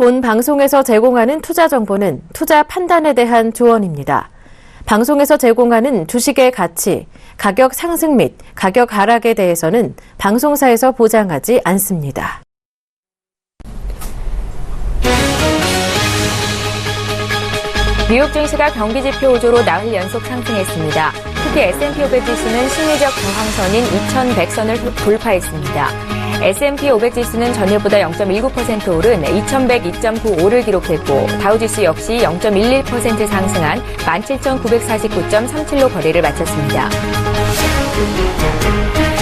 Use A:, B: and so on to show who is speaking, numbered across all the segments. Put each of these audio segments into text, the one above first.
A: 본 방송에서 제공하는 투자 정보는 투자 판단에 대한 조언입니다. 방송에서 제공하는 주식의 가치, 가격 상승 및 가격 하락에 대해서는 방송사에서 보장하지 않습니다.
B: 미국 증시가 경기지표 호조로 나흘 연속 상승했습니다. 특히 S&P 500 지수는 심리적 저항선인 2100선을 돌파했습니다. S&P 500 지수는 전일보다 0.19% 오른 2102.95를 기록했고 다우지수 역시 0.11% 상승한 17,949.37로 거래를 마쳤습니다.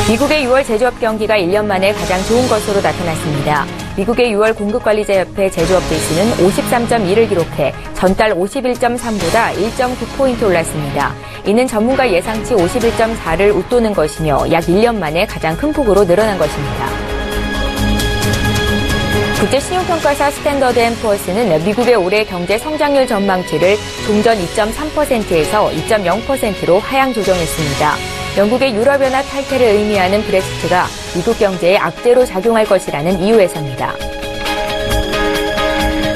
B: 미국의 6월 제조업 경기가 1년 만에 가장 좋은 것으로 나타났습니다. 미국의 6월 공급관리자협회 제조업 지수는 53.2를 기록해 전달 51.3보다 1.9포인트 올랐습니다. 이는 전문가 예상치 51.4를 웃도는 것이며 약 1년 만에 가장 큰 폭으로 늘어난 것입니다. 국제신용평가사 스탠더드앤푸어스는 미국의 올해 경제 성장률 전망치를 종전 2.3%에서 2.0%로 하향 조정했습니다. 영국의 유럽연합 탈퇴를 의미하는 브렉시트가 미국 경제에 악재로 작용할 것이라는 이유에서입니다.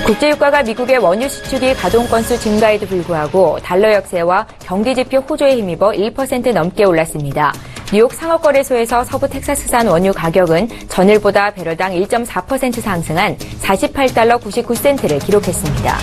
B: 국제유가가 미국의 원유 수출이 가동 건수 증가에도 불구하고 달러 역세와 경기지표 호조에 힘입어 1% 넘게 올랐습니다. 뉴욕 상업거래소에서 서부 텍사스산 원유 가격은 전일보다 배럴당 1.4% 상승한 48달러 99센트를 기록했습니다.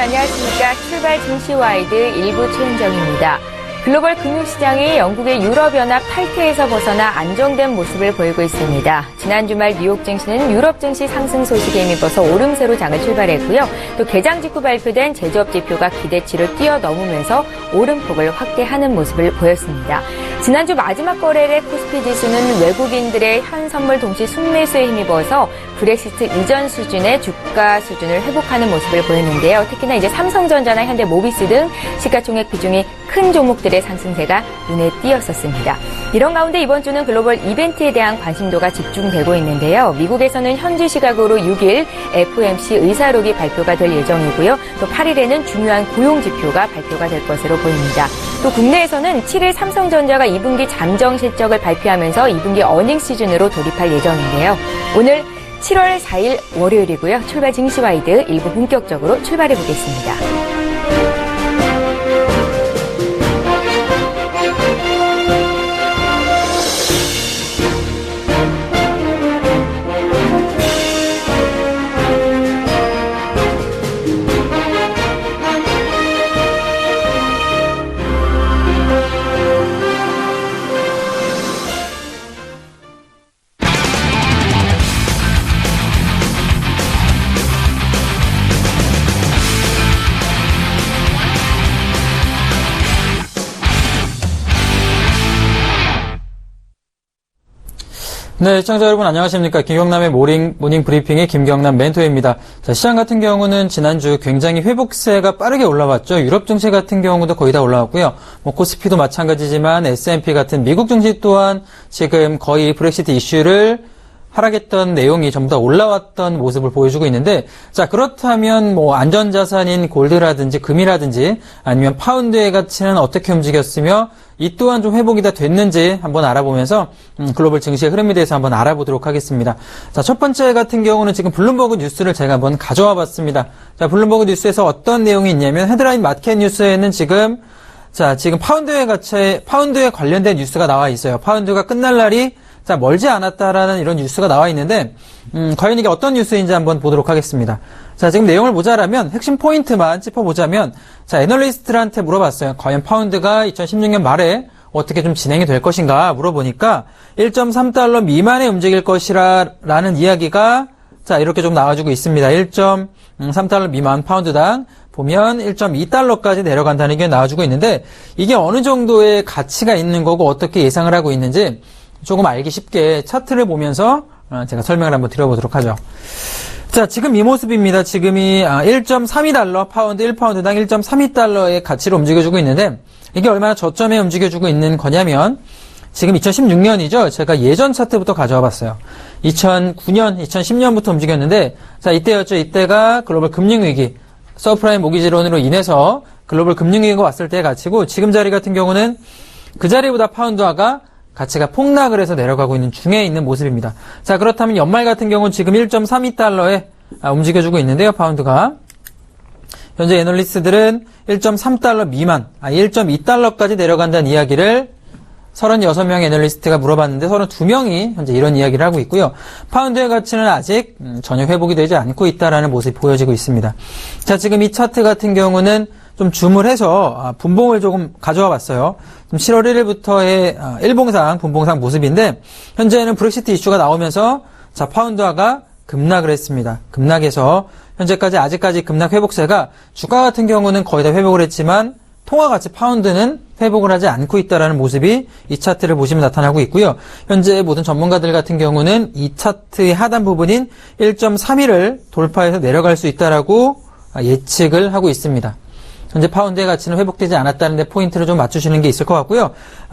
B: 안녕하십니까. 출발 증시와이드 일부 최은정입니다. 글로벌 금융시장이 영국의 유럽연합 탈퇴에서 벗어나 안정된 모습을 보이고 있습니다. 지난 주말 뉴욕 증시는 유럽 증시 상승 소식에 힘입어서 오름세로 장을 출발했고요. 또 개장 직후 발표된 제조업 지표가 기대치를 뛰어넘으면서 오름폭을 확대하는 모습을 보였습니다. 지난주 마지막 거래일의 코스피 지수는 외국인들의 현선물 동시 순매수에 힘입어서 브렉시트 이전 수준의 주가 수준을 회복하는 모습을 보였는데요. 특히나 이제 삼성전자나 현대 모비스 등 시가총액 비중이 큰 종목들의 상승세가 눈에 띄었었습니다. 이런 가운데 이번 주는 글로벌 이벤트에 대한 관심도가 집중되고 있는데요. 미국에서는 현지 시각으로 6일 FOMC 의사록이 발표가 될 예정이고요. 또 8일에는 중요한 고용 지표가 발표가 될 것으로 보입니다. 또 국내에서는 7일 삼성전자가 2분기 잠정 실적을 발표하면서 2분기 어닝 시즌으로 돌입할 예정인데요. 오늘 7월 4일 월요일이고요. 출발 증시와이드 일부 본격적으로 출발해 보겠습니다.
C: 네, 시청자 여러분 안녕하십니까. 김경남의 모닝 브리핑의 김경남 멘토입니다. 자, 시장 같은 경우는 지난주 굉장히 회복세가 빠르게 올라왔죠. 유럽 증시 같은 경우도 거의 다 올라왔고요. 코스피도 마찬가지지만 S&P 같은 미국 증시 또한 지금 거의 브렉시트 이슈를 하락했던 내용이 전부 다 올라왔던 모습을 보여주고 있는데, 자, 그렇다면 안전자산인 골드라든지 금이라든지 아니면 파운드의 가치는 어떻게 움직였으며 이 또한 좀 회복이 다 됐는지 한번 알아보면서 글로벌 증시의 흐름에 대해서 한번 알아보도록 하겠습니다. 자, 첫 번째 같은 경우는 지금 블룸버그 뉴스를 제가 한번 가져와 봤습니다. 자, 블룸버그 뉴스에서 어떤 내용이 있냐면 헤드라인 마켓 뉴스에는 지금 파운드에 관련된 뉴스가 나와 있어요. 파운드가 끝날 날이 자, 멀지 않았다라는 이런 뉴스가 나와 있는데, 과연 이게 어떤 뉴스인지 한번 보도록 하겠습니다. 자, 지금 내용을 보자라면, 핵심 포인트만 짚어보자면, 자, 애널리스트들한테 물어봤어요. 과연 파운드가 2016년 말에 어떻게 좀 진행이 될 것인가 물어보니까, 1.3달러 미만에 움직일 것이라는 이야기가, 자, 이렇게 좀 나와주고 있습니다. 1.3달러 미만 파운드당 보면 1.2달러까지 내려간다는 게 나와주고 있는데, 이게 어느 정도의 가치가 있는 거고 어떻게 예상을 하고 있는지 조금 알기 쉽게 차트를 보면서 제가 설명을 한번 드려보도록 하죠. 자, 지금 이 모습입니다. 지금이 1.32달러, 파운드 1파운드당 1.32달러의 가치로 움직여주고 있는데, 이게 얼마나 저점에 움직여주고 있는 거냐면, 지금 2016년이죠. 제가 예전 차트부터 가져와 봤어요. 2009년, 2010년부터 움직였는데, 자, 이때였죠. 이때가 글로벌 금융위기, 서프라임 모기지론으로 인해서 글로벌 금융위기가 왔을 때의 가치고, 지금 자리 같은 경우는 그 자리보다 파운드화가 가치가 폭락을 해서 내려가고 있는 중에 있는 모습입니다. 자, 그렇다면 연말 같은 경우는 지금 1.32달러에 움직여주고 있는데요, 파운드가. 현재 애널리스트들은 1.3달러 미만, 1.2달러까지 내려간다는 이야기를 36명 애널리스트가 물어봤는데 32명이 현재 이런 이야기를 하고 있고요. 파운드의 가치는 아직 전혀 회복이 되지 않고 있다라는 모습이 보여지고 있습니다. 자, 지금 이 차트 같은 경우는 좀 줌을 해서 분봉을 조금 가져와 봤어요. 7월 1일부터의 일봉상, 분봉상 모습인데, 현재는 브렉시트 이슈가 나오면서, 자, 파운드화가 급락을 했습니다. 급락해서, 현재까지 아직까지 급락 회복세가 주가 같은 경우는 거의 다 회복을 했지만, 통화 가치 파운드는 회복을 하지 않고 있다라는 모습이 이 차트를 보시면 나타나고 있고요. 현재 모든 전문가들 같은 경우는 이 차트의 하단 부분인 1.31을 돌파해서 내려갈 수 있다라고 예측을 하고 있습니다. 현재 파운드의 가치는 회복되지 않았다는 데 포인트를 좀 맞추시는 게 있을 것 같고요.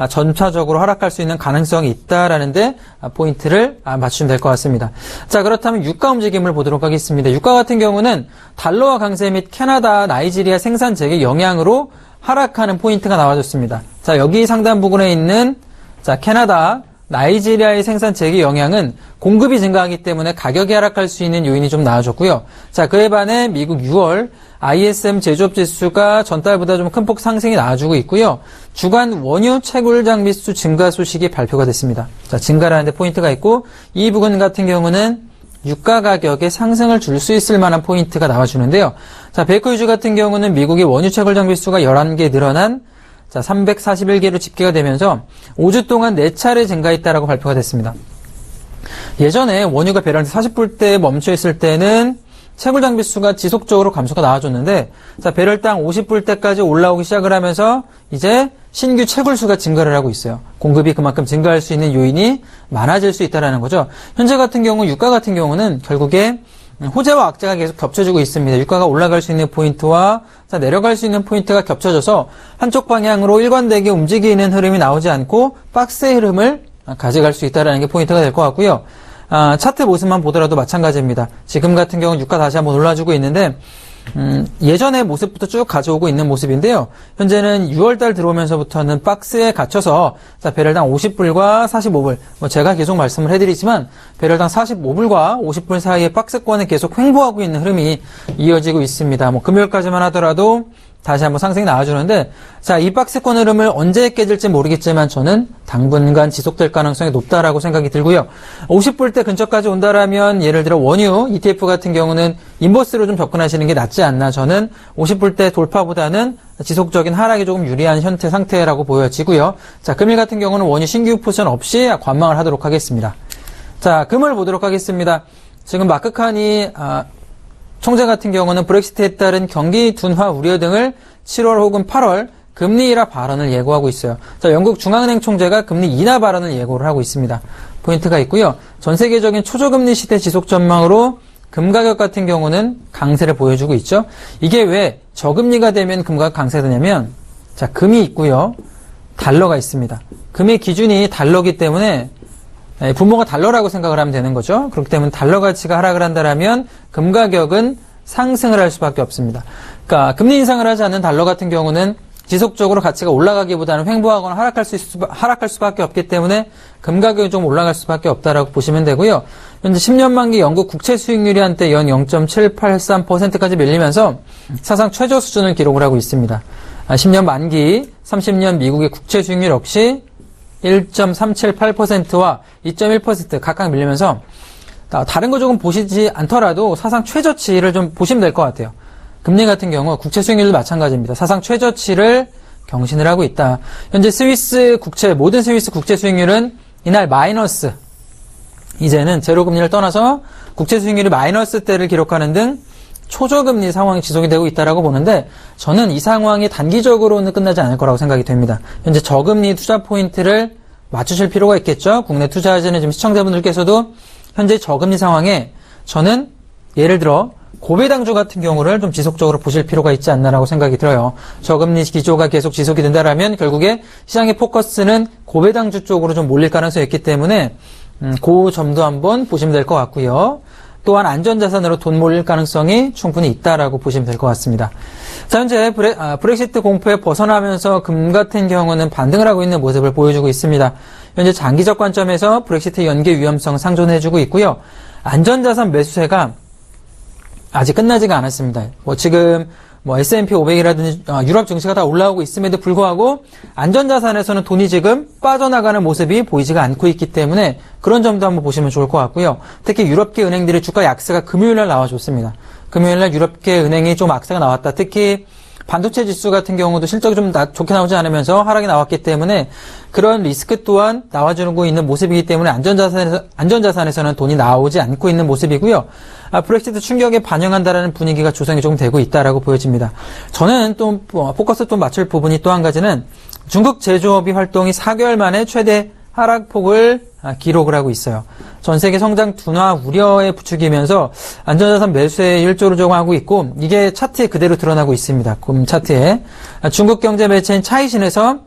C: 전차적으로 하락할 수 있는 가능성이 있다라는 데 포인트를 맞추시면 될 것 같습니다. 자, 그렇다면 유가 움직임을 보도록 하겠습니다. 유가 같은 경우는 달러화 강세 및 캐나다, 나이지리아 생산 재개 영향으로 하락하는 포인트가 나와줬습니다. 자, 여기 상단 부분에 있는 자, 캐나다, 나이지리아의 생산 재개 영향은 공급이 증가하기 때문에 가격이 하락할 수 있는 요인이 좀 나와줬고요. 자, 그에 반해 미국 6월 ISM 제조업 지수가 전달보다 좀 큰 폭 상승이 나와주고 있고요. 주간 원유 채굴 장비수 증가 소식이 발표가 됐습니다. 자, 증가라는 데 포인트가 있고, 이 부분 같은 경우는 유가 가격에 상승을 줄 수 있을 만한 포인트가 나와주는데요. 자, 베이커 유즈 같은 경우는 미국의 원유 채굴 장비수가 11개 늘어난 자, 341개로 집계가 되면서 5주 동안 4차례 증가했다라고 발표가 됐습니다. 예전에 원유가 배럴당 40불대에 멈춰 있을 때는 채굴 장비 수가 지속적으로 감소가 나와줬는데, 자, 배럴당 50불대까지 올라오기 시작을 하면서 이제 신규 채굴 수가 증가를 하고 있어요. 공급이 그만큼 증가할 수 있는 요인이 많아질 수 있다는 거죠. 현재 같은 경우, 유가 같은 경우는 결국에 호재와 악재가 계속 겹쳐지고 있습니다. 유가가 올라갈 수 있는 포인트와 자, 내려갈 수 있는 포인트가 겹쳐져서 한쪽 방향으로 일관되게 움직이는 흐름이 나오지 않고 박스의 흐름을 가져갈 수 있다는 게 포인트가 될 것 같고요. 차트 모습만 보더라도 마찬가지입니다. 지금 같은 경우는 유가 다시 한번 올라주고 있는데 예전의 모습부터 쭉 가져오고 있는 모습인데요. 현재는 6월달 들어오면서부터는 박스에 갇혀서 자, 배럴당 50불과 45불 제가 계속 말씀을 해드리지만 배럴당 45불과 50불 사이의 박스권에 계속 횡보하고 있는 흐름이 이어지고 있습니다. 금요일까지만 하더라도 다시 한번 상승이 나와주는데, 자, 이 박스권 흐름을 언제 깨질지 모르겠지만 저는 당분간 지속될 가능성이 높다라고 생각이 들고요. 50불대 근처까지 온다라면 예를 들어 원유 ETF 같은 경우는 인버스로 좀 접근하시는 게 낫지 않나. 저는 50불대 돌파보다는 지속적인 하락이 조금 유리한 현재 상태라고 보여지고요. 자, 금일 같은 경우는 원유 신규 포션 없이 관망을 하도록 하겠습니다. 자, 금을 보도록 하겠습니다. 지금 마크 칸이 총재 같은 경우는 브렉시트에 따른 경기 둔화 우려 등을 7월 혹은 8월 금리 인하 발언을 예고하고 있어요. 자, 영국 중앙은행 총재가 금리 인하 발언을 예고를 하고 있습니다. 포인트가 있고요. 전 세계적인 초저금리 시대 지속 전망으로 금 가격 같은 경우는 강세를 보여주고 있죠. 이게 왜 저금리가 되면 금가격 강세되냐면, 자, 금이 있고요. 달러가 있습니다. 금의 기준이 달러기 때문에 분모가 달러라고 생각을 하면 되는 거죠. 그렇기 때문에 달러 가치가 하락을 한다라면 금 가격은 상승을 할 수밖에 없습니다. 그러니까 금리 인상을 하지 않는 달러 같은 경우는 지속적으로 가치가 올라가기보다는 횡보하거나 하락할 수밖에 없기 때문에 금 가격이 좀 올라갈 수밖에 없다라고 보시면 되고요. 현재 10년 만기 영국 국채 수익률이 한때 연 0.783%까지 밀리면서 사상 최저 수준을 기록을 하고 있습니다. 10년 만기, 30년 미국의 국채 수익률 역시 1.378%와 2.1% 각각 밀리면서 다른 거 조금 보시지 않더라도 사상 최저치를 좀 보시면 될 것 같아요. 금리 같은 경우 국채 수익률도 마찬가지입니다. 사상 최저치를 경신을 하고 있다. 현재 모든 스위스 국채 수익률은 이날 마이너스, 이제는 제로금리를 떠나서 국채 수익률이 마이너스대를 기록하는 등 초저금리 상황이 지속이 되고 있다고 보는데, 저는 이 상황이 단기적으로는 끝나지 않을 거라고 생각이 됩니다. 현재 저금리 투자 포인트를 맞추실 필요가 있겠죠. 국내 투자하시는 지금 시청자분들께서도 현재 저금리 상황에 저는 예를 들어 고배당주 같은 경우를 좀 지속적으로 보실 필요가 있지 않나라고 생각이 들어요. 저금리 기조가 계속 지속이 된다라면 결국에 시장의 포커스는 고배당주 쪽으로 좀 몰릴 가능성이 있기 때문에 그 점도 한번 보시면 될 것 같고요. 또한 안전자산으로 돈 몰릴 가능성이 충분히 있다라고 보시면 될 것 같습니다. 자, 현재 브렉시트 공포에 벗어나면서 금 같은 경우는 반등을 하고 있는 모습을 보여주고 있습니다. 현재 장기적 관점에서 브렉시트 연계 위험성 상존해주고 있고요. 안전자산 매수세가 아직 끝나지가 않았습니다. 지금 S&P 500이라든지 유럽 증시가 다 올라오고 있음에도 불구하고 안전자산에서는 돈이 지금 빠져나가는 모습이 보이지가 않고 있기 때문에 그런 점도 한번 보시면 좋을 것 같고요. 특히 유럽계 은행들의 주가 약세가 금요일날 나와줬습니다. 금요일날 유럽계 은행이 좀 악세가 나왔다. 특히 반도체 지수 같은 경우도 실적이 좀 좋게 나오지 않으면서 하락이 나왔기 때문에 그런 리스크 또한 나와주고 있는 모습이기 때문에 안전자산에서는 돈이 나오지 않고 있는 모습이고요. 브렉시트 충격에 반영한다라는 분위기가 조성이 조금 되고 있다라고 보여집니다. 저는 또 포커스 또 맞출 부분이 또 한 가지는 중국 제조업이 활동이 4개월 만에 최대 하락폭을 기록을 하고 있어요. 전 세계 성장 둔화 우려에 부추기면서 안전자산 매수에 일조를 조정하고 있고, 이게 차트에 그대로 드러나고 있습니다. 차트에 중국 경제 매체인 차이신에서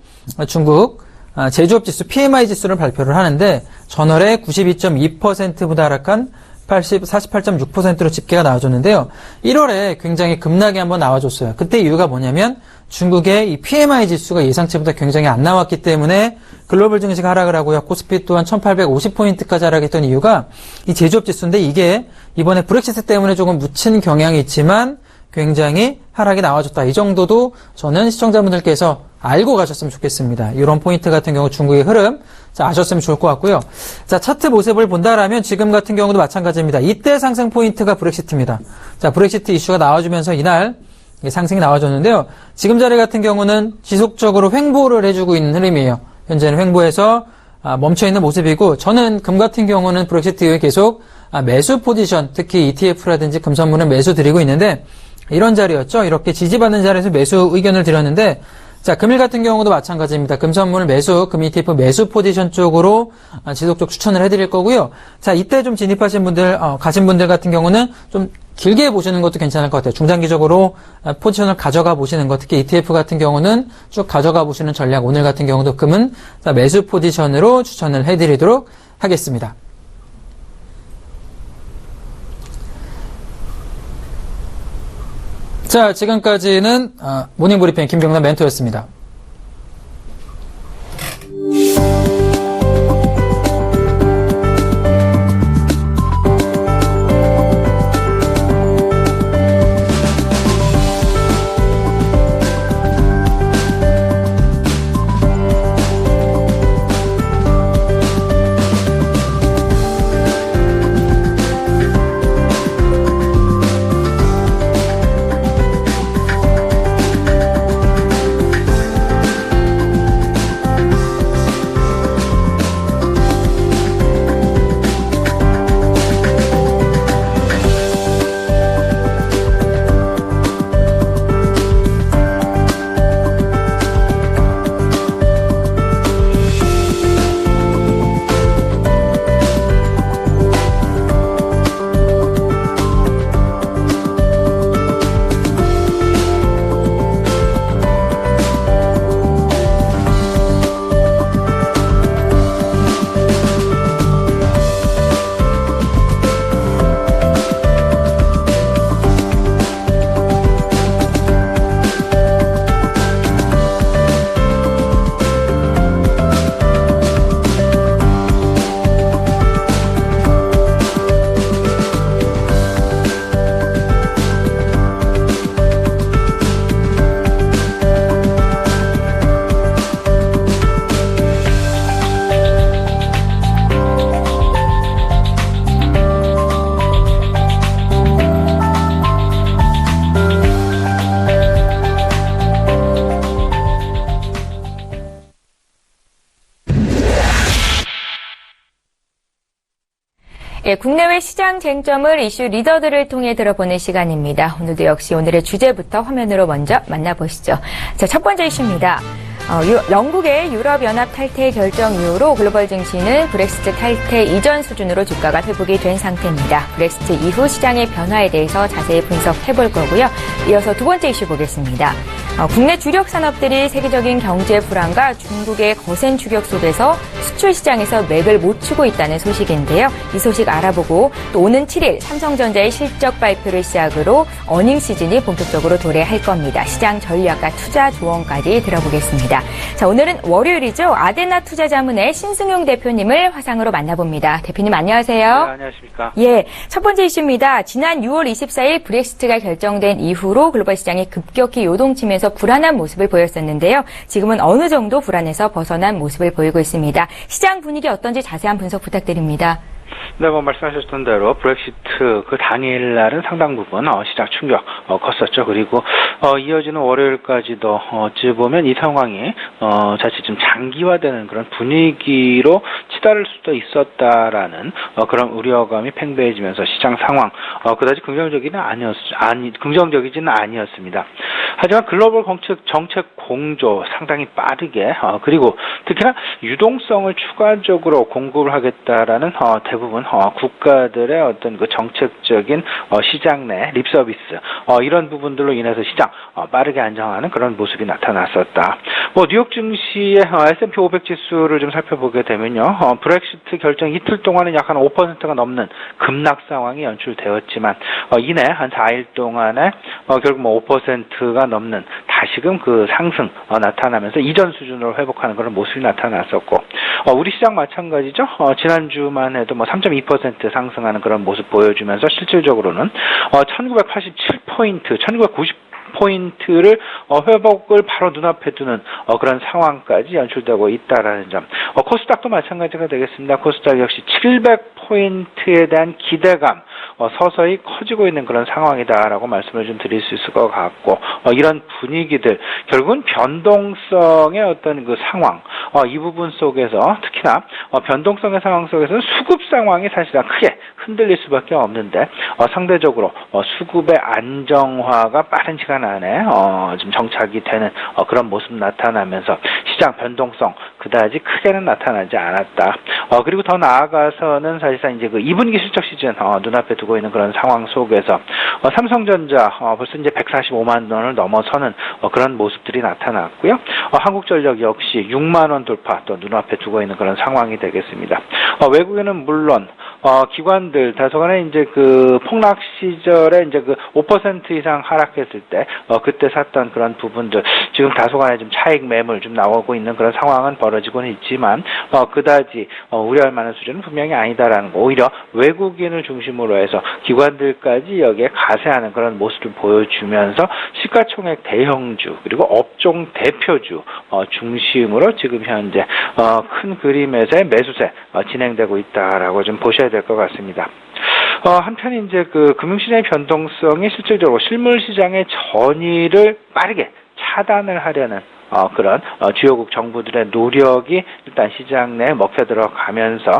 C: 중국 제조업 지수 PMI 지수를 발표를 하는데 전월에 92.2%보다 하락한 48.6%로 집계가 나와줬는데요. 1월에 굉장히 급락이 한번 나와줬어요. 그때 이유가 뭐냐면 중국의 이 PMI 지수가 예상치보다 굉장히 안 나왔기 때문에 글로벌 증시가 하락을 하고요. 코스피 또한 1850포인트까지 하락했던 이유가 이 제조업 지수인데, 이게 이번에 브렉시트 때문에 조금 묻힌 경향이 있지만 굉장히 하락이 나와줬다. 이 정도도 저는 시청자분들께서 알고 가셨으면 좋겠습니다. 이런 포인트 같은 경우 중국의 흐름 아셨으면 좋을 것 같고요. 자, 차트 모습을 본다라면 지금 같은 경우도 마찬가지입니다. 이때 상승 포인트가 브렉시트입니다. 자, 브렉시트 이슈가 나와주면서 이날 상승이 나와줬는데요. 지금 자리 같은 경우는 지속적으로 횡보를 해주고 있는 흐름이에요. 현재는 횡보해서 멈춰있는 모습이고, 저는 금 같은 경우는 브렉시트 이후에 계속 매수 포지션, 특히 ETF라든지 금 선물은 매수 드리고 있는데, 이런 자리였죠. 이렇게 지지받는 자리에서 매수 의견을 드렸는데, 자, 금일 같은 경우도 마찬가지입니다. 금 선물 매수, 금 ETF 매수 포지션 쪽으로 지속적 추천을 해드릴 거고요. 자, 이때 좀 진입하신 분들, 가신 분들 같은 경우는 좀 길게 보시는 것도 괜찮을 것 같아요. 중장기적으로 포지션을 가져가 보시는 것, 특히 ETF 같은 경우는 쭉 가져가 보시는 전략, 오늘 같은 경우도 금은 매수 포지션으로 추천을 해드리도록 하겠습니다. 자, 지금까지는 모닝브리핑 김경남 멘토였습니다.
B: 예, 국내외 시장 쟁점을 이슈 리더들을 통해 들어보는 시간입니다. 오늘도 역시 오늘의 주제부터 화면으로 먼저 만나보시죠. 자, 첫 번째 이슈입니다. 영국의 유럽연합 탈퇴 결정 이후로 글로벌 증시는 브렉시트 탈퇴 이전 수준으로 주가가 회복이 된 상태입니다. 브렉시트 이후 시장의 변화에 대해서 자세히 분석해 볼 거고요. 이어서 두 번째 이슈 보겠습니다. 국내 주력 산업들이 세계적인 경제 불안과 중국의 거센 추격 속에서 수출 시장에서 맥을 못 추고 있다는 소식인데요. 이 소식 알아보고 또 오는 7일 삼성전자의 실적 발표를 시작으로 어닝 시즌이 본격적으로 도래할 겁니다. 시장 전략과 투자 조언까지 들어보겠습니다. 자, 오늘은 월요일이죠. 아데나 투자자문의 신승용 대표님을 화상으로 만나봅니다. 대표님 안녕하세요.
D: 네, 안녕하십니까.
B: 예, 첫 번째 이슈입니다. 지난 6월 24일 브렉시트가 결정된 이후로 글로벌 시장이 급격히 요동치면서 불안한 모습을 보였었는데요. 지금은 어느 정도 불안에서 벗어난 모습을 보이고 있습니다. 시장 분위기 어떤지 자세한 분석 부탁드립니다.
D: 네, 말씀하셨던 대로 브렉시트 그 당일날은 상당 부분 시장 충격 컸었죠. 그리고 이어지는 월요일까지도 어찌 보면 이 상황이 자칫 좀 장기화되는 그런 분위기로 치달을 수도 있었다라는 그런 우려감이 팽배해지면서 시장 상황 그다지 긍정적이지는 아니었습니다. 하지만 글로벌 정책 공조 상당히 빠르게 그리고 특히나 유동성을 추가적으로 공급을 하겠다라는 대부분 국가들의 어떤 그 정책적인 시장 내 립서비스 이런 부분들로 인해서 시장 빠르게 안정하는 그런 모습이 나타났었다. 뉴욕 증시의 S&P 500 지수를 좀 살펴보게 되면요, 브렉시트 결정 이틀 동안은 약 한 5%가 넘는 급락 상황이 연출되었지만 이내 한 4일 동안에 결국 5%가 넘는 다시금 그 상승 나타나면서 이전 수준으로 회복하는 그런 모습이 나타났었고 우리 시장 마찬가지죠. 지난주만 해도 3.2% 상승하는 그런 모습 보여주면서 실질적으로는 1987포인트, 1990포인트를 회복을 바로 눈앞에 두는 그런 상황까지 연출되고 있다라는 점. 코스닥도 마찬가지가 되겠습니다. 코스닥 역시 700포인트에 대한 기대감 서서히 커지고 있는 그런 상황이다라고 말씀을 좀 드릴 수 있을 것 같고 이런 분위기들 결국은 변동성의 어떤 그 상황 이 부분 속에서 특히나 변동성의 상황 속에서는 수급 상황이 사실상 크게 흔들릴 수밖에 없는데 상대적으로 수급의 안정화가 빠른 시간 안에 좀 정착이 되는 그런 모습 나타나면서 시장 변동성 그다지 크게는 나타나지 않았다. 그리고 더 나아가서는 사실상 이제 그 2분기 실적 시즌 눈앞에 두고 있는 그런 상황 속에서 삼성전자 벌써 이제 145만 원을 넘어서는 그런 모습들이 나타났고요. 한국전력 역시 6만 원 돌파 또 눈앞에 두고 있는 그런 상황이 되겠습니다. 외국에는 물론 기관들 다소간에 이제 그 폭락 시절에 이제 그 5% 이상 하락했을 때 그때 샀던 그런 부분들 지금 다소간에 좀 차익 매물 좀 나오고 있는 그런 상황은 벌어지고는 있지만 그다지 우려할 만한 수준은 분명히 아니다라는 거. 오히려 외국인을 중심으로 해서 기관들까지 여기에 가세하는 그런 모습을 보여주면서 시가총액 대형주 그리고 업종 대표주 중심으로 지금 현재 큰 그림에서의 매수세 진행되고 있다라고 좀 보셔야 될 것 같습니다. 한편 이제 그 금융시장의 변동성이 실질적으로 실물시장의 전이를 빠르게 차단을 하려는 그런 주요국 정부들의 노력이 일단 시장 내에 먹혀 들어가면서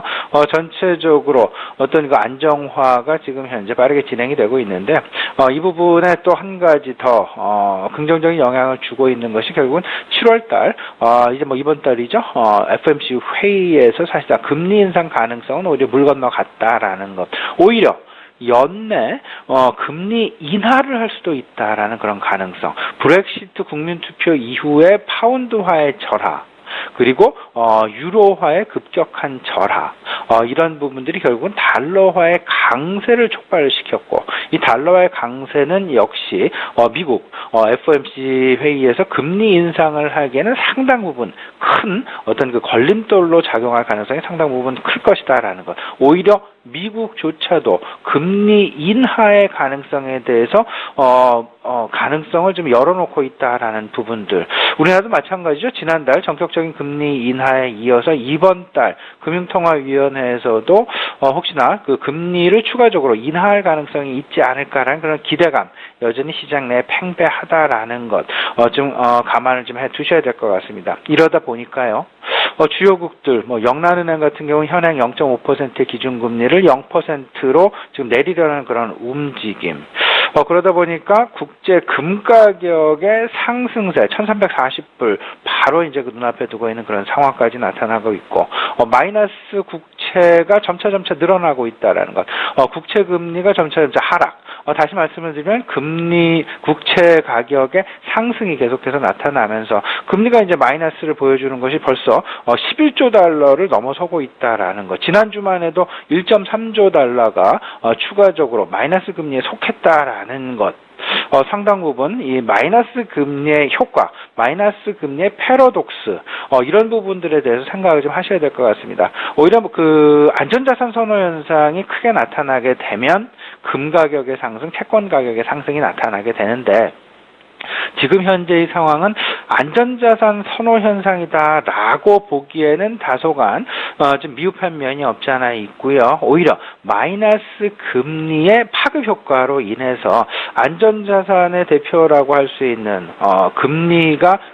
D: 전체적으로 어떤 그 안정화가 지금 현재 빠르게 진행이 되고 있는데 이 부분에 또 한 가지 더 긍정적인 영향을 주고 있는 것이 결국은 7월달 이제 이번 달이죠. FOMC 회의에서 사실상 금리 인상 가능성은 오히려 물 건너갔다라는 것. 오히려 연내 금리 인하를 할 수도 있다라는 그런 가능성. 브렉시트 국민투표 이후에 파운드화의 절하 그리고 유로화의 급격한 절하 이런 부분들이 결국은 달러화의 강세를 촉발을 시켰고 이 달러화의 강세는 역시 미국 FOMC 회의에서 금리 인상을 하기에는 상당 부분 큰 어떤 그 걸림돌로 작용할 가능성이 상당 부분 클 것이다라는 것. 오히려 미국조차도 금리 인하의 가능성에 대해서 가능성을 좀 열어놓고 있다라는 부분들. 우리나라도 마찬가지죠. 지난달 전격적인 금리 인하에 이어서 이번 달 금융통화위원회에서도 혹시나 그 금리를 추가적으로 인하할 가능성이 있지 않을까라는 그런 기대감 여전히 시장 내에 팽배하다라는 것 좀 감안을 좀 해두셔야 될 것 같습니다. 이러다 보니까요. 주요국들 영란은행 같은 경우 현행 0.5%의 기준금리를 0%로 지금 내리려는 그런 움직임. 그러다 보니까 국제 금 가격의 상승세 1,340불 바로 이제 그 눈앞에 두고 있는 그런 상황까지 나타나고 있고 마이너스 국채가 점차 늘어나고 있다라는 것. 국채 금리가 점차 하락. 다시 말씀을 드리면 금리 국채 가격의 상승이 계속해서 나타나면서 금리가 이제 마이너스를 보여주는 것이 벌써 11조 달러를 넘어서고 있다라는 것. 지난주만 해도 1.3조 달러가 추가적으로 마이너스 금리에 속했다라는 것. 상당 부분 이 마이너스 금리의 효과, 마이너스 금리의 패러독스 이런 부분들에 대해서 생각을 좀 하셔야 될 것 같습니다. 오히려 그 안전자산 선호 현상이 크게 나타나게 되면 금 가격의 상승, 채권 가격의 상승이 나타나게 되는데 지금 현재의 상황은 안전자산 선호 현상이다라고 보기에는 다소간 좀 미흡한 면이 없지 않아 있고요. 오히려 마이너스 금리의 파급 효과로 인해서 안전자산의 대표라고 할 수 있는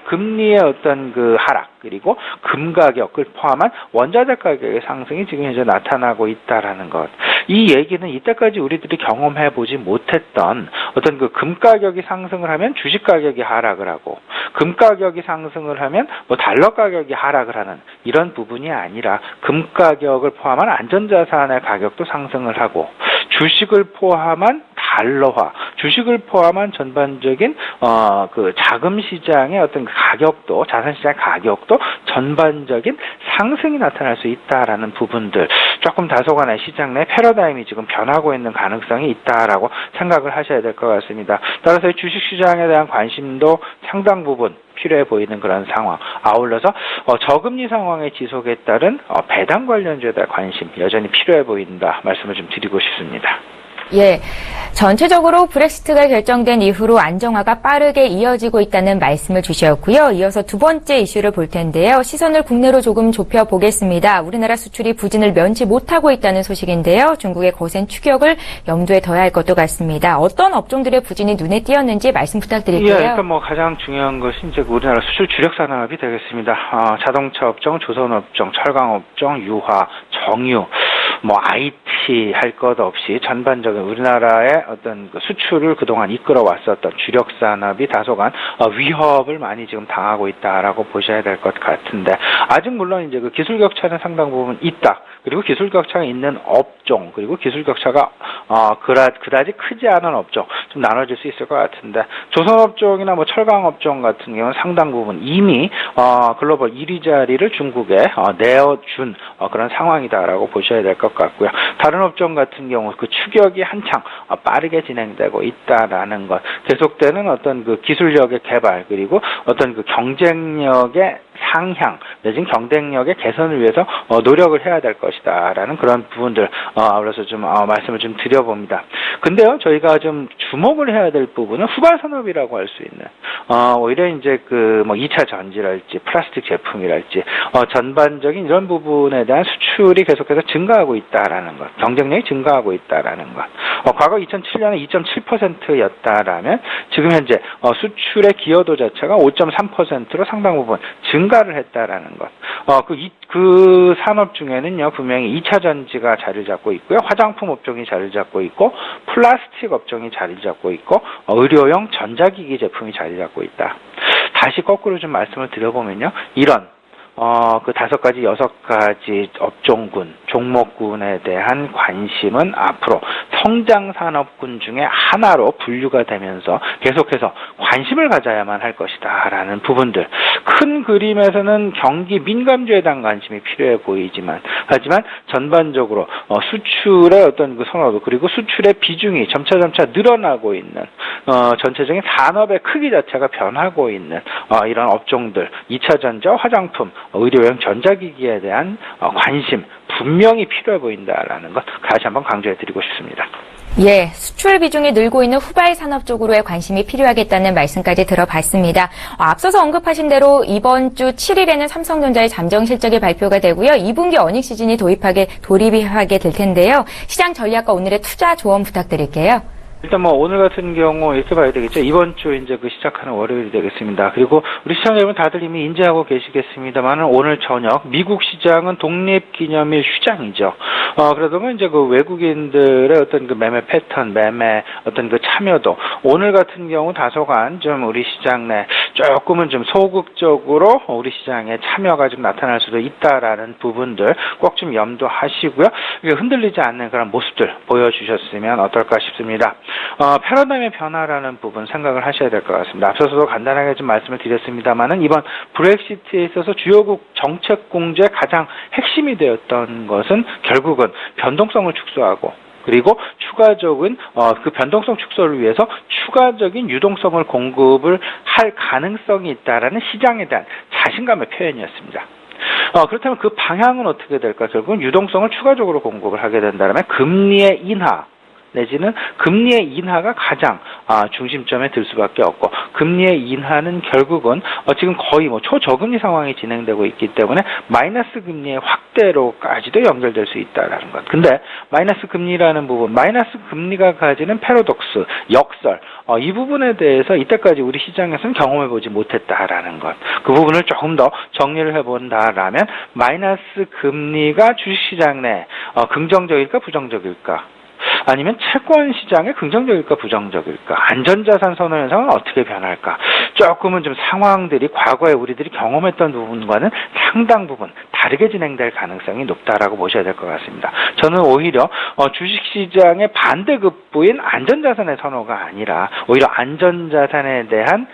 D: 금리의 어떤 그 하락 그리고 금 가격을 포함한 원자재 가격의 상승이 지금 현재 나타나고 있다라는 것. 이 얘기는 이때까지 우리들이 경험해 보지 못했던 어떤 그 금 가격이 상승을 하면 주식 가격이 하락을 하고 금 가격이 상승을 하면 달러 가격이 하락을 하는 이런 부분이 아니라 금 가격을 포함한 안전자산의 가격도 상승을 하고 주식을 포함한 달러화, 주식을 포함한 전반적인 그 자금 시장의 어떤 가격도, 자산 시장 가격도 전반적인 상승이 나타날 수 있다라는 부분들, 조금 다소간의 시장 내 패러다임이 지금 변하고 있는 가능성이 있다라고 생각을 하셔야 될 것 같습니다. 따라서 주식 시장에 대한 관심도 상당 부분 필요해 보이는 그런 상황. 아울러서 저금리 상황의 지속에 따른 배당 관련주에 대한 관심 여전히 필요해 보인다 말씀을 좀 드리고 싶습니다.
B: 예, 전체적으로 브렉시트가 결정된 이후로 안정화가 빠르게 이어지고 있다는 말씀을 주셨고요. 이어서 두 번째 이슈를 볼 텐데요. 시선을 국내로 조금 좁혀보겠습니다. 우리나라 수출이 부진을 면치 못하고 있다는 소식인데요. 중국의 거센 추격을 염두에 둬야 할 것도 같습니다. 어떤 업종들의 부진이 눈에 띄었는지 말씀 부탁드릴게요.
D: 예, 일단 가장 중요한 것이 이제 우리나라 수출 주력 산업이 되겠습니다. 자동차 업종, 조선 업종, 철강 업종, 유화, 정유, IT 할 것 없이 전반적인 우리나라의 어떤 그 수출을 그동안 이끌어 왔었던 주력 산업이 다소간 위협을 많이 지금 당하고 있다라고 보셔야 될 것 같은데 아직 물론 이제 그 기술 격차는 상당 부분 있다. 그리고 기술 격차가 있는 업종 그리고 기술 격차가 그다지 크지 않은 업종 좀 나눠질 수 있을 것 같은데 조선 업종이나 철강 업종 같은 경우는 상당 부분 이미 글로벌 1위 자리를 중국에 내어준 그런 상황이다라고 보셔야 될 것 같고요. 다른 업종 같은 경우 그 추격이 한창 빠르게 진행되고 있다라는 것, 계속되는 어떤 그 기술력의 개발 그리고 어떤 그 경쟁력의 상향 내지는 경쟁력의 개선을 위해서 노력을 해야 될 것이다라는 그런 부분들 아울러서 좀 말씀을 좀 드려봅니다. 근데요 저희가 좀 주목을 해야 될 부분은 후발 산업이라고 할 수 있는 오히려 이제 그 2차 전지랄지 플라스틱 제품이랄지 전반적인 이런 부분에 대한 수출이 계속해서 증가하고 있다라는 것, 경쟁력이 증가하고 있다라는 것. 과거 2007년에 2.7%였다라면 지금 현재 수출의 기여도 자체가 5.3%로 상당 부분 증가를 했다라는 것. 그 산업 중에는요, 분명히 2차 전지가 자리를 잡고 있고요, 화장품 업종이 자리를 잡고 있고, 플라스틱 업종이 자리를 잡고 있고, 의료용 전자기기 제품이 자리를 잡고 있다. 다시 거꾸로 좀 말씀을 드려보면요, 이런 그 5가지, 6가지 업종군, 종목군에 대한 관심은 앞으로 성장 산업군 중에 하나로 분류가 되면서 계속해서 관심을 가져야만 할 것이다라는 부분들. 큰 그림에서는 경기 민감주에 대한 관심이 필요해 보이지만, 하지만 전반적으로 수출의 어떤 그 선호도 그리고 수출의 비중이 점차 늘어나고 있는 전체적인 산업의 크기 자체가 변하고 있는 이런 업종들, 2차 전자, 화장품, 의료용 전자기기에 대한 관심 분명히 필요해 보인다라는 것 다시 한번 강조해드리고 싶습니다.
B: 예, 수출 비중이 늘고 있는 후발 산업 쪽으로의 관심이 필요하겠다는 말씀까지 들어봤습니다. 앞서서 언급하신 대로 이번 주 7일에는 삼성전자의 잠정 실적이 발표가 되고요. 2분기 어닝 시즌이 돌입하게 될 텐데요. 시장 전략과 오늘의 투자 조언 부탁드릴게요.
D: 일단 뭐 오늘 같은 경우 이렇게 봐야 되겠죠. 이번 주 이제 그 시작하는 월요일이 되겠습니다. 그리고 우리 시청자 여러분 다들 이미 인지하고 계시겠습니다만은 오늘 저녁 미국 시장은 독립기념일 휴장이죠. 그러다 보면 이제 그 외국인들의 어떤 그 매매 패턴, 매매 어떤 그 참여도 오늘 같은 경우 다소간 좀 우리 시장 내 조금은 좀 소극적으로 우리 시장에 참여가 좀 나타날 수도 있다라는 부분들 꼭 좀 염두하시고요. 흔들리지 않는 그런 모습들 보여주셨으면 어떨까 싶습니다. 패러다임의 변화라는 부분 생각을 하셔야 될 것 같습니다. 앞서서도 간단하게 좀 말씀을 드렸습니다만은 이번 브렉시트에 있어서 주요국 정책 공조의 가장 핵심이 되었던 것은 결국은 변동성을 축소하고 그리고 추가적인 그 변동성 축소를 위해서 추가적인 유동성을 공급을 할 가능성이 있다라는 시장에 대한 자신감의 표현이었습니다. 그렇다면 그 방향은 어떻게 될까? 결국은 유동성을 추가적으로 공급을 하게 된다면 금리의 인하 내지는 금리의 인하가 가장 중심점에 들 수밖에 없고 금리의 인하는 결국은 지금 거의 뭐 초저금리 상황이 진행되고 있기 때문에 마이너스 금리의 확대로까지도 연결될 수 있다라는 것. 근데 마이너스 금리라는 부분, 마이너스 금리가 가지는 패러독스, 역설 이 부분에 대해서 이때까지 우리 시장에서는 경험해보지 못했다라는 것. 그 부분을 조금 더 정리를 해본다라면 마이너스 금리가 주식시장 내 긍정적일까 부정적일까? 아니면 채권 시장에 긍정적일까 부정적일까? 안전자산 선호 현상은 어떻게 변할까? 조금은 좀 상황들이 과거에 우리들이 경험했던 부분과는 상당 부분 다르게 진행될 가능성이 높다라고 보셔야 될 것 같습니다. 저는 오히려 주식시장의 반대급부인 안전자산의 선호가 아니라 오히려 안전자산에 대한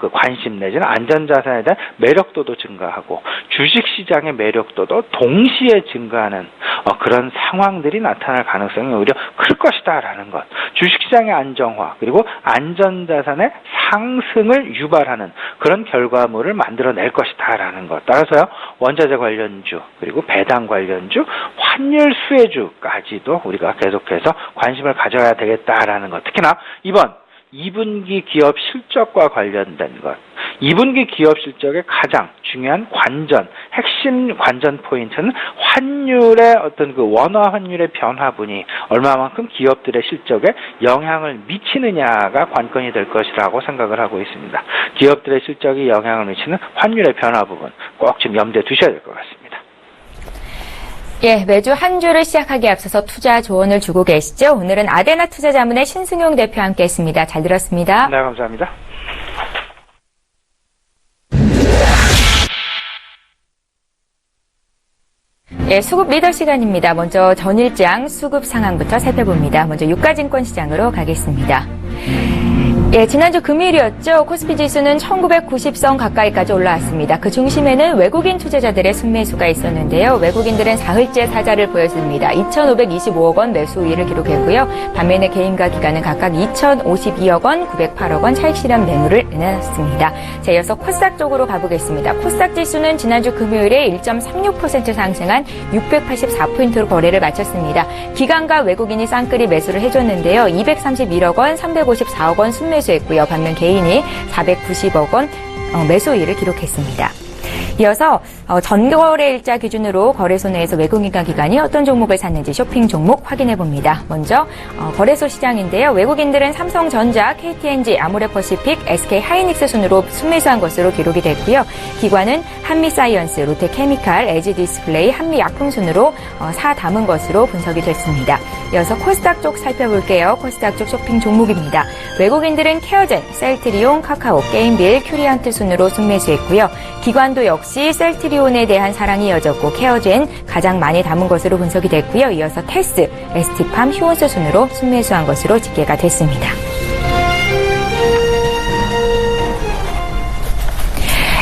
D: 그 관심 내지는 안전자산에 대한 매력도도 증가하고 주식시장의 매력도도 동시에 증가하는 그런 상황들이 나타날 가능성이 오히려 클 것이다라는 것. 주식시장의 안정화 그리고 안전자산의 상승을 유발하는 그런 결과물을 만들어낼 것이다라는 것. 따라서요. 원자재 관련주 그리고 배당 관련주, 환율 수혜주까지도 우리가 계속해서 관심을 가져야 되겠다라는 것. 특히나 이번 2분기 기업 실적과 관련된 것. 2분기 기업 실적의 가장 중요한 핵심 관전 포인트는 환율의 어떤 그 원화 환율의 변화분이 얼마만큼 기업들의 실적에 영향을 미치느냐가 관건이 될 것이라고 생각을 하고 있습니다. 기업들의 실적이 영향을 미치는 환율의 변화 부분 꼭 좀 염두에 두셔야 될 것 같습니다.
B: 예, 매주 한 주를 시작하기에 앞서서 투자 조언을 주고 계시죠. 오늘은 아데나 투자자문의 신승용 대표와 함께했습니다. 잘 들었습니다.
D: 네, 감사합니다.
B: 예, 수급 리더 시간입니다. 먼저 전일장 수급 상황부터 살펴봅니다. 먼저 유가증권 시장으로 가겠습니다. 예, 지난주 금요일이었죠. 코스피 지수는 1990선 가까이까지 올라왔습니다. 그 중심에는 외국인 투자자들의 순매수가 있었는데요. 외국인들은 사흘째 사자를 보였습니다. 2,525억 원 매수 우위를 기록했고요. 반면에 개인과 기관은 각각 2,052억 원, 908억 원 차익 실현 매물을 내놨습니다. 자, 이어서 코스닥 쪽으로 가보겠습니다. 코스닥 지수는 지난주 금요일에 1.36% 상승한 684포인트로 거래를 마쳤습니다. 기관과 외국인이 쌍끌이 매수를 해줬는데요. 231억 원, 354억 원 순매수 했고요. 반면 개인이 490억 원 매수 우위를 기록했습니다. 이어서 전거래일자 기준으로 거래소 내에서 외국인과 기관이 어떤 종목을 샀는지 쇼핑 종목 확인해봅니다. 먼저 거래소 시장인데요. 외국인들은 삼성전자, KTNG, 아모레퍼시픽, SK하이닉스 순으로 순매수한 것으로 기록이 됐고요. 기관은 한미사이언스, 롯데케미칼, LG디스플레이, 한미약품 순으로 사 담은 것으로 분석이 됐습니다. 이어서 코스닥 쪽 살펴볼게요. 코스닥 쪽 쇼핑 종목입니다. 외국인들은 케어젠, 셀트리온, 카카오, 게임빌, 큐리안트 순으로 순매수했고요. 기관도 역시 셀트리온에 대한 사랑이 이어졌고 케어젠 가장 많이 담은 것으로 분석이 됐고요. 이어서 테스, ST팜, 휴원스 순으로 순매수한 것으로 집계가 됐습니다.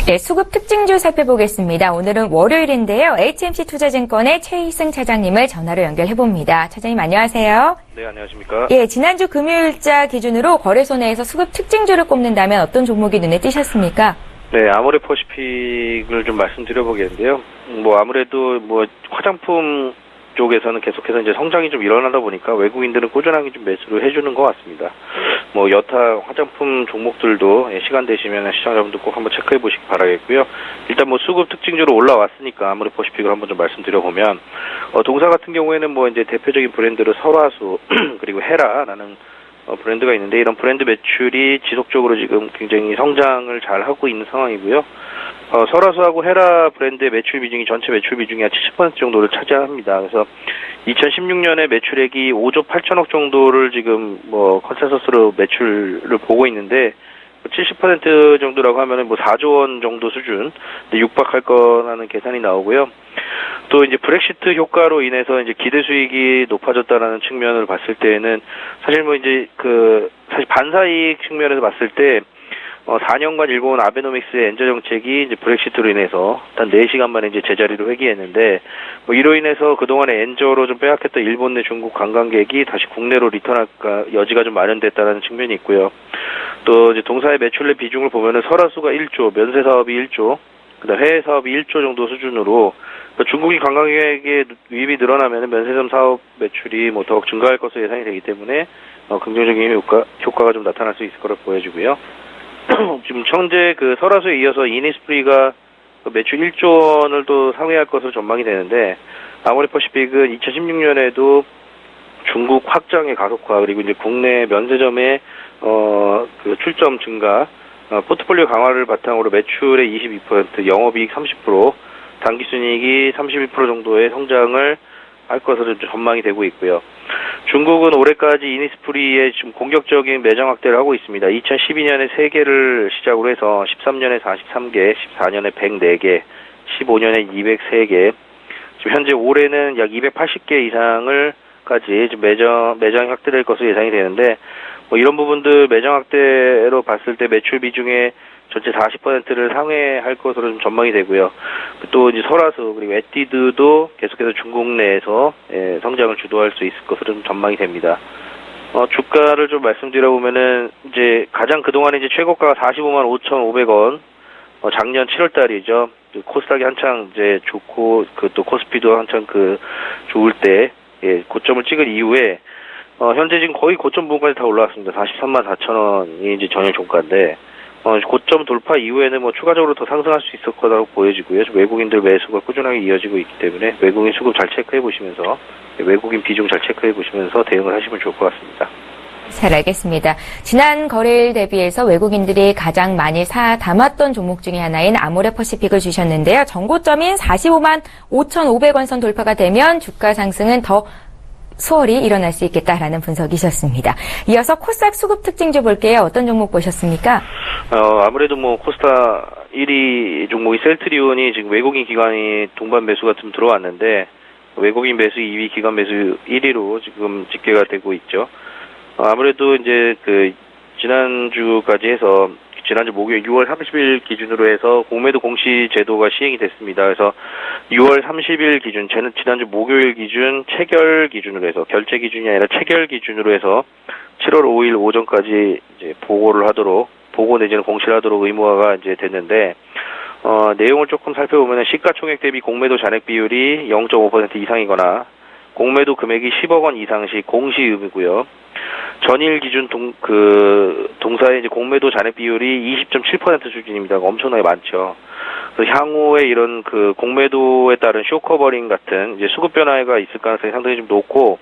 B: 네, 수급 특징주 살펴보겠습니다. 오늘은 월요일인데요. HMC 투자증권의 최희승 차장님을 전화로 연결해봅니다. 차장님 안녕하세요.
E: 네, 안녕하십니까.
B: 예, 지난주 금요일자 기준으로 거래소 내에서 수급 특징주를 꼽는다면 어떤 종목이 눈에 띄셨습니까?
E: 네, 아모레퍼시픽을 좀 말씀드려보겠는데요. 아무래도 화장품 쪽에서는 계속해서 이제 성장이 좀 일어나다 보니까 외국인들은 꾸준하게 좀 매수를 해주는 것 같습니다. 여타 화장품 종목들도 시간 되시면 시청자분들 꼭 한번 체크해 보시기 바라겠고요. 일단 수급 특징주로 올라왔으니까 아모레퍼시픽을 한번 좀 말씀드려보면, 동사 같은 경우에는 이제 대표적인 브랜드로 설화수, 그리고 헤라라는 브랜드가 있는데 이런 브랜드 매출이 지속적으로 지금 굉장히 성장을 잘 하고 있는 상황이고요. 설화수하고 헤라 브랜드의 매출 비중이 전체 매출 비중이 한 70% 정도를 차지합니다. 그래서 2016년에 매출액이 5조 8천억 정도를 지금 컨센서스로 매출을 보고 있는데 70% 정도라고 하면은 4조 원 정도 수준 육박할 거라는 계산이 나오고요. 또 이제 브렉시트 효과로 인해서 이제 기대 수익이 높아졌다라는 측면을 봤을 때에는 사실 사실 반사이익 측면에서 봤을 때 4년간 일궈온 아베노믹스의 엔저 정책이 이제 브렉시트로 인해서 단 4시간 만에 이제 제자리로 회귀했는데 이로 인해서 그동안에 엔저로 좀 빼앗겼던 일본 내 중국 관광객이 다시 국내로 리턴할 여지가 좀 마련됐다는 측면이 있고요. 또 이제 동사의 매출내 비중을 보면은 설화수가 1조, 면세 사업이 1조, 그다음 해외 사업이 1조 정도 수준으로 중국인 관광객의 유입이 늘어나면은 면세점 사업 매출이 더욱 증가할 것으로 예상이 되기 때문에 긍정적인 효과가 좀 나타날 수 있을 거로 보여지고요. 지금 현재 설화수에 이어서 이니스프리가 매출 1조 원을 또 상회할 것으로 전망이 되는데 아모레퍼시픽은 2016년에도 중국 확장의 가속화 그리고 이제 국내 면세점의 출점 증가, 포트폴리오 강화를 바탕으로 매출의 22%, 영업이익 30%, 당기순이익이 31% 정도의 성장을 할 것으로 전망이 되고 있고요. 중국은 올해까지 이니스프리의 지금 공격적인 매장 확대를 하고 있습니다. 2012년에 3개를 시작으로 해서 13년에 43개, 14년에 104개, 15년에 203개, 지금 현재 올해는 약 280개 이상을까지 매장 확대될 것으로 예상이 되는데 이런 부분들 매장 확대로 봤을 때 매출 비중의 전체 40%를 상회할 것으로 좀 전망이 되고요. 또 이제 설화수 그리고 에뛰드도 계속해서 중국 내에서 성장을 주도할 수 있을 것으로 좀 전망이 됩니다. 주가를 좀 말씀드려보면은 이제 가장 그동안에 이제 최고가가 45만 5,500원, 작년 7월 달이죠. 코스닥이 한창 이제 좋고 또 코스피도 한창 좋을 때 고점을 찍은 이후에 현재 지금 거의 고점 부분까지 다 올라왔습니다. 43만 4천원이 이제 전일 종가인데 고점 돌파 이후에는 추가적으로 더 상승할 수 있을 거라고 보여지고요. 외국인들 매수가 꾸준하게 이어지고 있기 때문에 외국인 수급 잘 체크해 보시면서 외국인 비중 잘 체크해 보시면서 대응을 하시면 좋을 것 같습니다.
B: 잘 알겠습니다. 지난 거래일 대비해서 외국인들이 가장 많이 담았던 종목 중에 하나인 아모레퍼시픽을 주셨는데요. 정고점인 45만 5,500원 선 돌파가 되면 주가 상승은 더 수월히 일어날 수 있겠다라는 분석이셨습니다. 이어서 코스닥 수급 특징 좀 볼게요. 어떤 종목 보셨습니까?
E: 아무래도 코스닥 1위 종목이 셀트리온이 지금 외국인 기관이 동반 매수가 좀 들어왔는데 외국인 매수 2위, 기관 매수 1위로 지금 집계가 되고 있죠. 아무래도 이제 지난주까지 해서 지난주 목요일 6월 30일 기준으로 해서 공매도 공시 제도가 시행이 됐습니다. 그래서 6월 30일 기준, 지난주 목요일 기준 체결 기준으로 해서 결제 기준이 아니라 체결 기준으로 해서 7월 5일 오전까지 이제 보고 내지는 공시를 하도록 의무화가 이제 됐는데 내용을 조금 살펴보면 시가총액 대비 공매도 잔액 비율이 0.5% 이상이거나 공매도 금액이 10억 원 이상 시 공시 의무고요. 전일 기준 동사의 이제 공매도 잔액 비율이 20.7% 수준입니다. 엄청나게 많죠. 그래서 향후에 이런 공매도에 따른 쇼커버링 같은 이제 수급 변화가 있을 가능성이 상당히 좀 높고,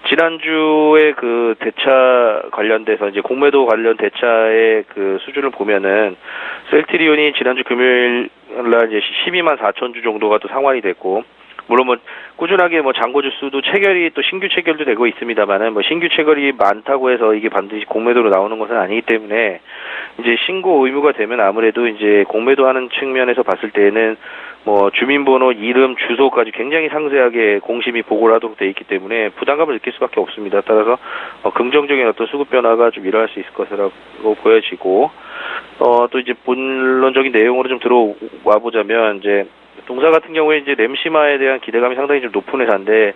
E: 지난주에 대차 관련돼서 이제 공매도 관련 대차의 수준을 보면은 셀트리온이 지난주 금요일 날 이제 12만 4천 주 정도가 또 상환이 됐고, 물론 꾸준하게 잔고주 수도 체결이 또 신규 체결도 되고 있습니다만은 신규 체결이 많다고 해서 이게 반드시 공매도로 나오는 것은 아니기 때문에 이제 신고 의무가 되면 아무래도 이제 공매도하는 측면에서 봤을 때는 주민번호, 이름, 주소까지 굉장히 상세하게 공시 및 보고를 하도록 되어 있기 때문에 부담감을 느낄 수밖에 없습니다. 따라서 긍정적인 어떤 수급 변화가 좀 일어날 수 있을 것이라고 보여지고, 또 이제 본론적인 내용으로 좀 들어와 보자면 이제 동사 같은 경우에 이제 램시마에 대한 기대감이 상당히 좀 높은 회사인데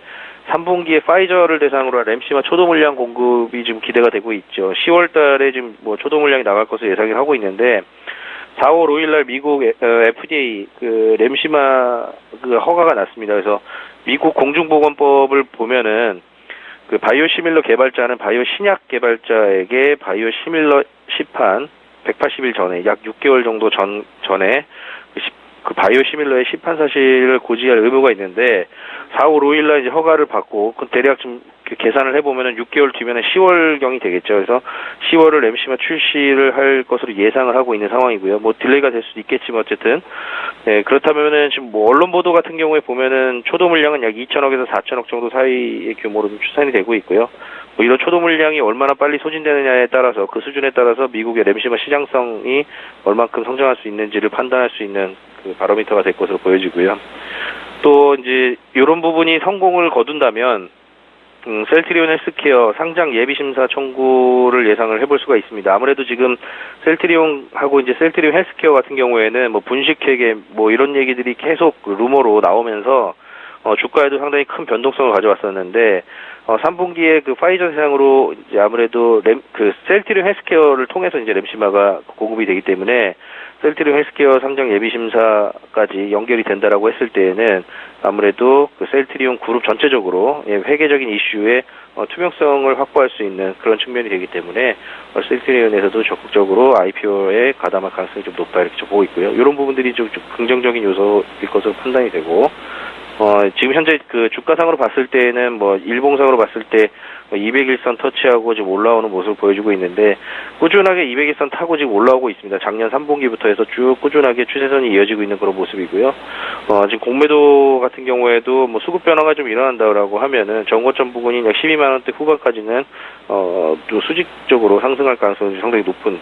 E: 3분기에 파이저를 대상으로 한 램시마 초도 물량 공급이 지금 기대가 되고 있죠. 10월 달에 지금 초도 물량이 나갈 것을 예상을 하고 있는데 4월 5일 날 미국 FDA 램시마 허가가 났습니다. 그래서 미국 공중보건법을 보면은 바이오 시밀러 개발자는 바이오 신약 개발자에게 바이오 시밀러 시판 180일 전에 약 6개월 정도 전에 바이오 시밀러의 시판 사실을 고지할 의무가 있는데 4월 5일 날 이제 허가를 받고 대략 좀 계산을 해보면은 6개월 뒤면은 10월경이 되겠죠. 그래서 10월을 램시마 출시를 할 것으로 예상을 하고 있는 상황이고요. 뭐 딜레이가 될 수도 있겠지만 어쨌든 그렇다면은 지금 뭐 언론 보도 같은 경우에 보면은 초도 물량은 약 2천억에서 4천억 정도 사이의 규모로 좀 추산이 되고 있고요. 뭐 이런 초도 물량이 얼마나 빨리 소진되느냐에 따라서 그 수준에 따라서 미국의 램시마 시장성이 얼만큼 성장할 수 있는지를 판단할 수 있는 그 바로미터가 될 것으로 보여지고요. 또 이제 이런 부분이 성공을 거둔다면 셀트리온 헬스케어 상장 예비 심사 청구를 예상을 해볼 수가 있습니다. 아무래도 지금 셀트리온하고 이제 셀트리온 헬스케어 같은 경우에는 뭐 분식회계 뭐 이런 얘기들이 계속 루머로 나오면서 주가에도 상당히 큰 변동성을 가져왔었는데 3분기에 그 파이저 세상으로 이제 아무래도 그 셀트리온 헬스케어를 통해서 이제 램시마가 공급이 되기 때문에 셀트리온 헬스케어 상장 예비 심사까지 연결이 된다라고 했을 때에는 아무래도 그 셀트리온 그룹 전체적으로 회계적인 이슈에 투명성을 확보할 수 있는 그런 측면이 되기 때문에 셀트리온에서도 적극적으로 IPO에 가담할 가능성이 좀 높다 이렇게 좀 보고 있고요. 이런 부분들이 좀 긍정적인 요소일 것으로 판단이 되고 지금 현재 그 주가상으로 봤을 때는 뭐 일봉상으로 봤을 때 200일선 터치하고 지금 올라오는 모습을 보여주고 있는데 꾸준하게 200일선 타고 지금 올라오고 있습니다. 작년 3분기부터 해서 쭉 꾸준하게 추세선이 이어지고 있는 그런 모습이고요. 지금 공매도 같은 경우에도 뭐 수급 변화가 좀 일어난다라고 하면은 정고점 부근인 약 12만 원대 후반까지는 또 수직적으로 상승할 가능성이 상당히 높은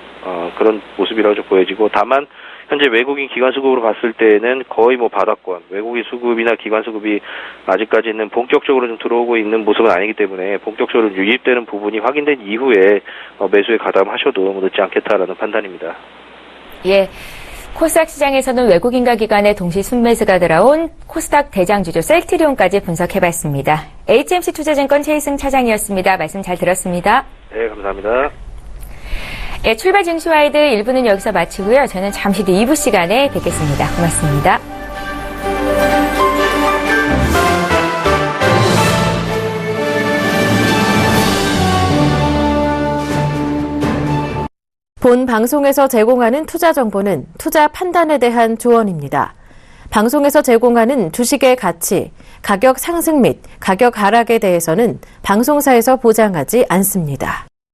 E: 그런 모습이라고 좀 보여지고 다만 현재 외국인 기관 수급으로 봤을 때는 거의 뭐 바닥권, 외국인 수급이나 기관 수급이 아직까지는 본격적으로 좀 들어오고 있는 모습은 아니기 때문에 본격적으로 유입되는 부분이 확인된 이후에 매수에 가담하셔도 늦지 않겠다라는 판단입니다.
B: 예. 코스닥 시장에서는 외국인과 기관의 동시 순매수가 들어온 코스닥 대장주죠. 셀트리온까지 분석해봤습니다. HMC 투자증권 최희승 차장이었습니다. 말씀 잘 들었습니다.
E: 네, 감사합니다.
B: 예, 출발 증시와이드 1부는 여기서 마치고요. 저는 잠시 뒤 2부 시간에 뵙겠습니다. 고맙습니다.
A: 본 방송에서 제공하는 투자 정보는 투자 판단에 대한 조언입니다. 방송에서 제공하는 주식의 가치, 가격 상승 및 가격 하락에 대해서는 방송사에서 보장하지 않습니다.